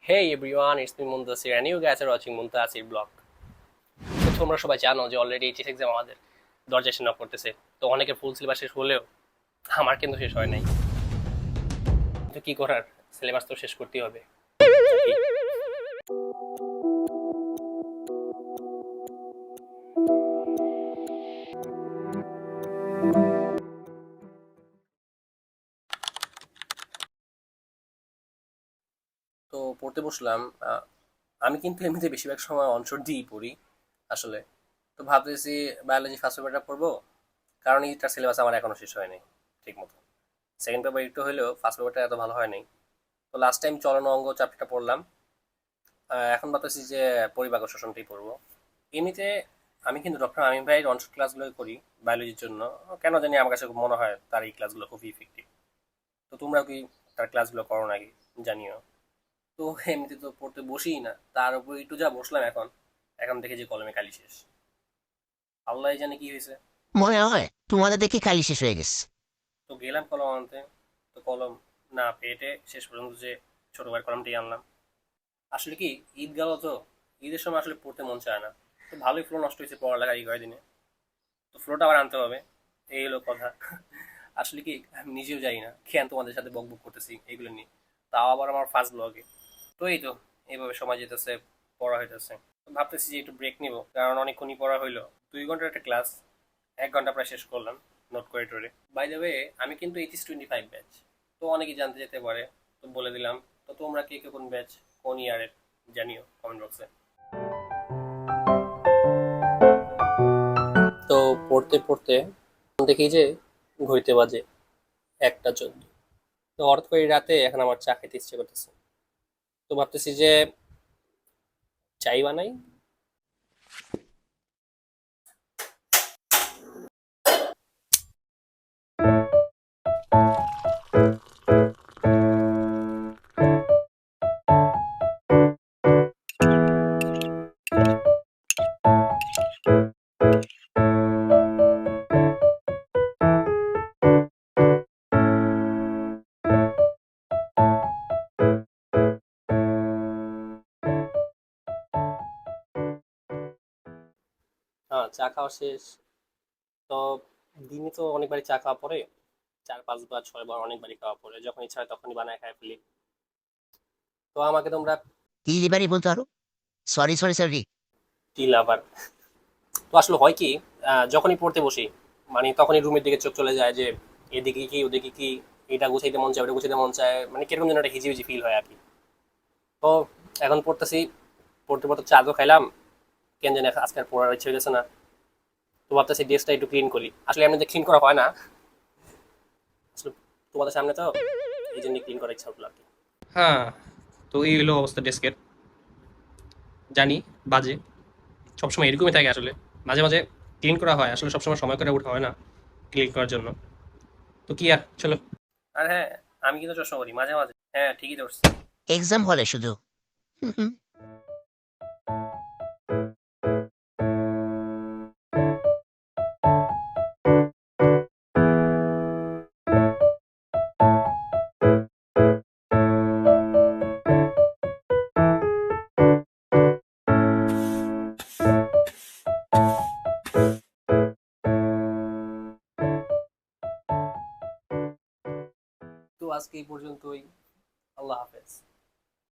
Hey everyone, it's me Muntasir and you guys are watching Muntasir Blog. তো তোমরা সবাই জানো যে অলরেডি এইচএস এক্সাম আমাদের দরজায় এসে নক করতেছে। তো অনেকের ফুল সিলেবাস শেষ হলেও আমার কিন্তু শেষ হয় নাই। কিন্তু কি করার, সিলেবাস তো শেষ করতেই হবে নাকি? তো পড়তে বসলাম। আমি কিন্তু এমনিতে বেশিরভাগ সময় অনশট দিয়েই পড়ি আসলে। তো ভাবতেছি বায়োলজি ফার্স্ট পেপারটা পড়বো, কারণ এইটার সিলেবাস আমার এখনো শেষ হয়নি ঠিক মতো। সেকেন্ড পেপার একটু হলেও ফার্স্ট পেপারটা এত ভালো হয় নাই। তো লাস্ট টাইম চলন অঙ্গ চ্যাপ্টারটা পড়লাম। এখন ভাবতেছি যে পরিপাক ও শ্বসনটাই পড়বো। এমনিতে আমি কিন্তু ডক্টর আমিন ভাইয়ের অনশট ক্লাসগুলো করি বায়োলজির জন্য। কেন জানি আমার কাছে মনে হয় তার এই ক্লাসগুলো খুবই ইফেক্টিভ। তো তোমরা কি তার ক্লাসগুলো করো নাকি জানিও। তো এমনিতে তো পড়তে বসিই না, তার উপর একটু যা বসলাম এখন, এখন দেখে যে কলমে কালি শেষ। আল্লাহ জানে কি হয়েছে। মনে হয় তোমাদের দেখে কালি শেষ হয়ে গেছে। তো গেলাম কলম আনতে, তো কলম না পেটে শেষ পর্যন্ত যে ছোট ভাইয়ের কলমটাই আনলাম। আসলে কি, ঈদ গেল তো, ঈদের সময় আসলে পড়তে মন চায় না। তো ভালোই ফ্লো নষ্ট হয়েছে পড়ালেখা এই কয়দিনে। তো ফ্লোটা আবার আনতে হবে, এই হলো কথা। আসলে কি, আমি নিজেও জানি না কেন তোমাদের সাথে বক বক করতেছি এগুলো নিয়ে, তাও আবার আমার ফার্স্ট ব্লগে। তো এই তো, এইভাবে সময় যেতেছে, পড়া হইতেছে। তো ভাবতেছি যে একটু ব্রেক নিব, কারণ অনেকক্ষণই পড়া হইলো। 2 ঘন্টার একটা ক্লাস, 1 ঘন্টা প্রায় শেষ করলাম নোট করে টোরে। বাই দ্য ওয়ে, আমি কিন্তু এইচএস 25 ব্যাচ। তো অনেকেই জানতে যেতে পারে, তো বলে দিলাম। তো তোমরা কে কে কোন ব্যাচ, কোন ইয়ারের, জানিও কমেন্ট বক্সে। তো পড়তে পড়তে দেখি যে ঘড়িতে বাজে 1টা 14। তো হঠাৎ করে এই রাতে এখন আমার চা খেতে ইচ্ছে করতেছে। তো ভাবতেছি যে চাই বানাই। হ্যাঁ, চা খাওয়া শেষ। তো দিনে তো অনেকবারই চা খাওয়া পড়ে, 4 5 বার 6 বার অনেকবারই খাওয়া পড়ে, যখন ইচ্ছা হয় তখনই বানায় খাই ফেলি। তো আমাকে তোমরা ডেলিভারি বলতে পারো। Sorry sorry sorry. Tea lover. তো আসলে হয় কি, যখনই পড়তে বসি, মানে তখনই রুমের দিকে চোখ চলে যায় যে এদিকে কি ওদিকে কি, এটা গুছাইতে মন চায় ওটা গুছাইতে মন চায়, মানে কিরকম যেন একটা হিজিবিজি ফিল হয় আর কি। তো এখন পড়তেছি, পড়তে পড়তে চা তো খাইলাম, কেন জানি আজকে আর পড়ার ইচ্ছে হইতেছে না। তো ভাবতেছি ডেস্কটা একটু ক্লিন করি। আসলে এমনিতে ক্লিন করা হয় না আসলে, তোমাদের সামনে তো, এই জন্য ক্লিন করার ইচ্ছা হলো আর কি। হ্যাঁ, তো এই হলো অবস্থা ডেস্কের। জানি বাজে, সবসময় এরকমই থাকে আসলে। মাঝে মাঝে ক্লিন করা হয়, আসলে সবসময় সময় করে ওঠা হয় না ক্লিন করার জন্য। তো কি আর, চলো। আর হ্যাঁ, আমি কিন্তু চশমা করি মাঝে মাঝে। হ্যাঁ, ঠিকই ধরছি। এক্সাম হলে শুধু। হুম, হুম। তো আজকে এই পর্যন্তই। আল্লাহ হাফেজ।